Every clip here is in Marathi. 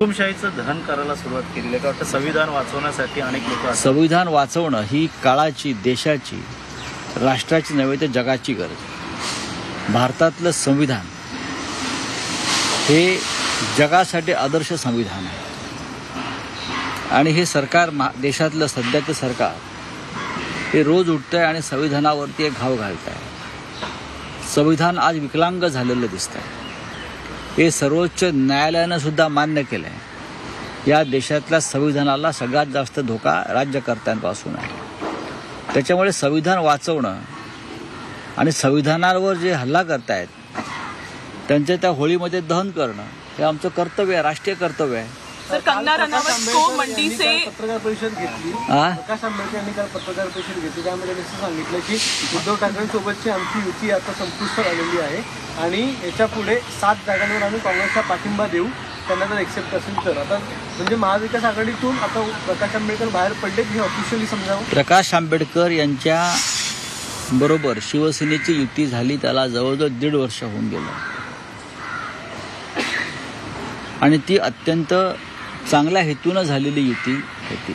हुकुमशाहीचं दहन करायला सुरुवात केली आहे का वाटतं संविधान वाचवण्यासाठी अनेक लोक संविधान वाचवणं ही काळाची, देशाची, राष्ट्राची नव्हे तर जगाची गरज. भारतातलं संविधान हे जगासाठी आदर्श संविधान आहे आणि हे सरकार देशातलं सध्याचं सरकार हे रोज उठतंय आणि संविधानावरती एक घाव घालत आहे. संविधान आज विकलांग झालेलं दिसतंय. हे सर्वोच्च न्यायालयानं सुद्धा मान्य केलं आहे. या देशातल्या संविधानाला सगळ्यात जास्त धोका राज्यकर्त्यांपासून आहे. त्याच्यामुळे संविधान वाचवणं आणि संविधानावर जे हल्ला करतायत त्यांच्या त्या होळीमध्ये दहन करणं हे आमचं कर्तव्य आहे, राष्ट्रीय कर्तव्य आहे. सर, कंगना रनावत को मंडी से पत्रकार परिषद घेतली. प्रकाश आंबेडकर यांनी काल पत्रकार परिषद घेतली. त्यामध्ये त्यांनी सांगितलं की उद्धव ठाकरेंसोबतची आमची युती आता संपुष्टात आलेली आहे आणि याच्या पुढे 7 जागांवर आम्ही काँग्रेसला पाठिंबा देऊ, त्यांना जर एक्सेप्ट असेल तर. आता म्हणजे महाविकास आघाडीतून आता प्रकाश आंबेडकर बाहेर पडले हे ऑफिशियली समजावं. प्रकाश आंबेडकर यांच्या बरोबर शिवसेनेची युती झाली त्याला जवळजवळ 1.5 वर्ष होऊन गेलं आणि ती अत्यंत चांगल्या हेतूनं झालेली युती होती.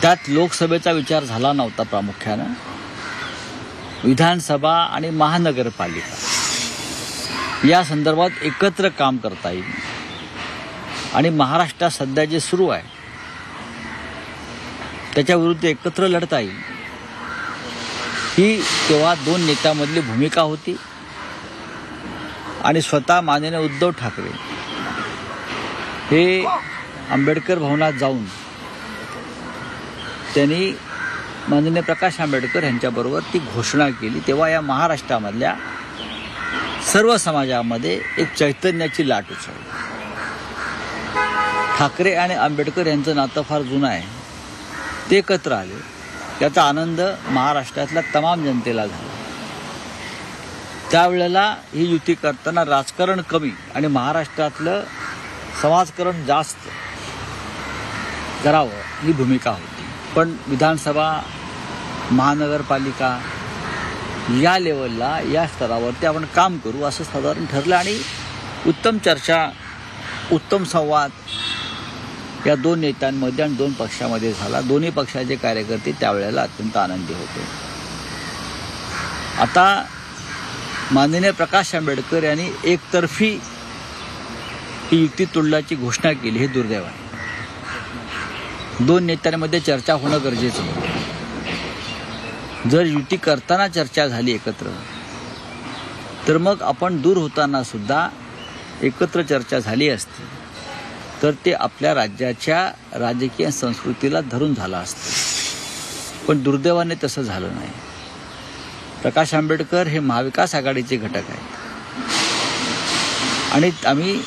त्यात लोकसभेचा विचार झाला नव्हता. प्रामुख्यानं विधानसभा आणि महानगरपालिका या संदर्भात एकत्र काम करता येईल आणि महाराष्ट्रात सध्या जे सुरू आहे त्याच्याविरुद्ध एकत्र लढता येईल. ही तेव्हा 2 नेत्यांमधली भूमिका होती आणि स्वतः माननीय उद्धव ठाकरे हे आंबेडकर भवनात जाऊन त्यांनी माननीय प्रकाश आंबेडकर यांच्याबरोबर ती घोषणा केली. तेव्हा या महाराष्ट्रामधल्या सर्व समाजामध्ये एक चैतन्याची लाट उसळली. ठाकरे आणि आंबेडकर यांचं नातं फार जुनं आहे. ते एकत्र आले. त्याचा आनंद महाराष्ट्रातल्या तमाम जनतेला झाला. त्यावेळेला ही युती करताना राजकारण कमी आणि महाराष्ट्रातलं समाजकारण जास्त करावं ही भूमिका होती. पण विधानसभा, महानगरपालिका या लेवलला, या स्तरावरती आपण काम करू असं साधारण ठरलं आणि उत्तम चर्चा, उत्तम संवाद या 2 नेत्यांमध्ये आणि 2 पक्षामध्ये झाला. दोन्ही पक्षाचे कार्यकर्ते त्यावेळेला अत्यंत आनंदी होते. आता माननीय प्रकाश आंबेडकर यांनी एकतर्फी ही युती तोडल्याची घोषणा केली. हे दुर्दैव आहे. 2 नेत्यांमध्ये चर्चा होणं गरजेचं होतं. जर युती करताना चर्चा झाली एकत्र तर मग आपण दूर होताना सुद्धा एकत्र चर्चा झाली असती तर ते आपल्या राज्याच्या राजकीय संस्कृतीला धरून झालं असतं. पण दुर्दैवाने तसं झालं नाही. प्रकाश आंबेडकर हे महाविकास आघाडीचे घटक आहेत आणि आम्ही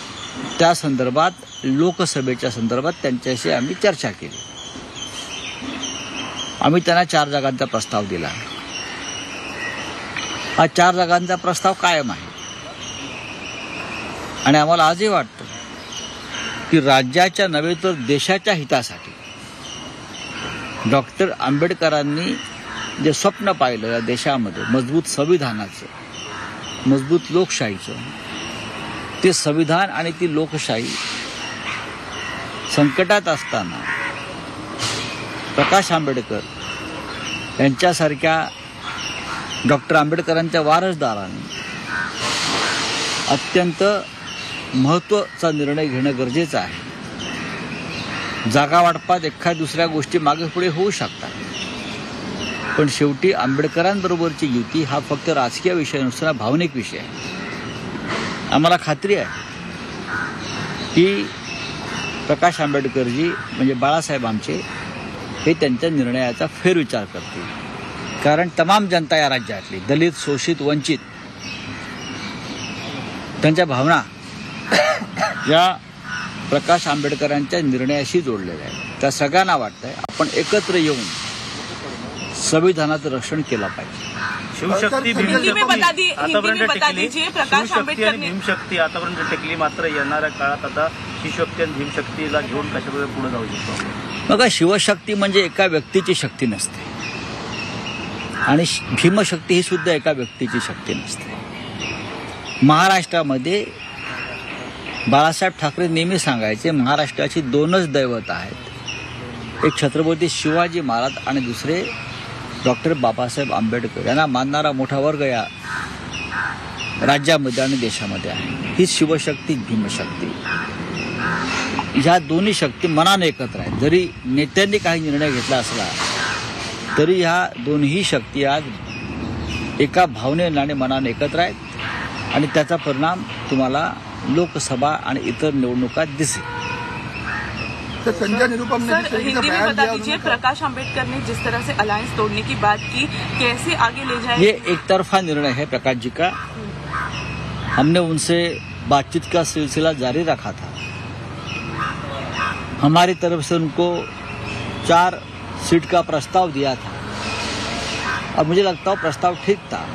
त्या संदर्भात, लोकसभेच्या संदर्भात त्यांच्याशी आम्ही चर्चा केली. आम्ही त्यांना 4 जागांचा प्रस्ताव दिला. हा 4 जागांचा प्रस्ताव कायम आहे आणि आम्हाला आजही वाटतं की राज्याच्या नव्हे तर देशाच्या हितासाठी डॉक्टर आंबेडकरांनी जे स्वप्न पाहिलं या देशामध्ये मजबूत संविधानाचं, मजबूत लोकशाहीचं, ते संविधान आणि ती लोकशाही संकटात असताना प्रकाश आंबेडकर यांच्यासारख्या डॉक्टर आंबेडकरांच्या वारसदारांनी अत्यंत महत्त्वाचा निर्णय घेणं गरजेचं आहे. जागा वाटपात एखाद्या दुसऱ्या गोष्टी मागे पुढे होऊ शकतात पण शेवटी आंबेडकरांबरोबरची युती हा फक्त राजकीय विषय नसताना भावनिक विषय आहे. आम्हाला खात्री आहे की प्रकाश आंबेडकरजी म्हणजे बाळासाहेब आमचे हे त्यांच्या निर्णयाचा फेरविचार करतील. कारण तमाम जनता या राज्यातली, दलित, शोषित, वंचित, त्यांच्या भावना या प्रकाश आंबेडकरांच्या निर्णयाशी जोडलेल्या आहेत. त्या सगळ्यांना वाटतंय आपण एकत्र येऊन संविधानाचं रक्षण केलं पाहिजे. शिवशक्ती भीमशक्ती आतापर्यंत टेकली, मात्र येणाऱ्या काळात आता शिवशक्ती आणि भीमशक्तीला घेऊन कशाप्रकारे पुढे जाऊ शकतो? बघा, शिवशक्ती म्हणजे एका व्यक्तीची शक्ती नसते आणि भीमशक्ती ही सुद्धा एका व्यक्तीची शक्ती नसते. महाराष्ट्रामध्ये बाळासाहेब ठाकरे नेहमी सांगायचे महाराष्ट्राची दोनच दैवत आहेत, एक छत्रपती शिवाजी महाराज आणि दुसरे डॉक्टर बाबासाहेब आंबेडकर. यांना मानणारा मोठा वर्ग या राज्यामध्ये आणि देशामध्ये आहे. ही शिवशक्ती भीमशक्ती, ह्या दोन्ही शक्ती मनाने एकत्र आहेत. जरी नेत्यांनी काही निर्णय घेतला असला तरी ह्या दोन्ही शक्ती आज एका भावनेने आणि मनाने एकत्र आहेत आणि त्याचा परिणाम तुम्हाला लोकसभा आणि इतर निवडणुकात दिसेल. तो संजय निरुपम ने सर जिस तरीके हिंदी का में बयान बता दिया, दीजिए, उन्होंने प्रकाश आंबेडकर ने जिस तरह से अलायंस तोड़ने की बात की, कैसे आगे ले जाए? ये एक तरफा निर्णय है प्रकाश जी का. हमने उनसे बातचीत का सिलसिला जारी रखा था. हमारी तरफ से उनको 4 सीट का प्रस्ताव दिया था और मुझे लगता है प्रस्ताव ठीक था.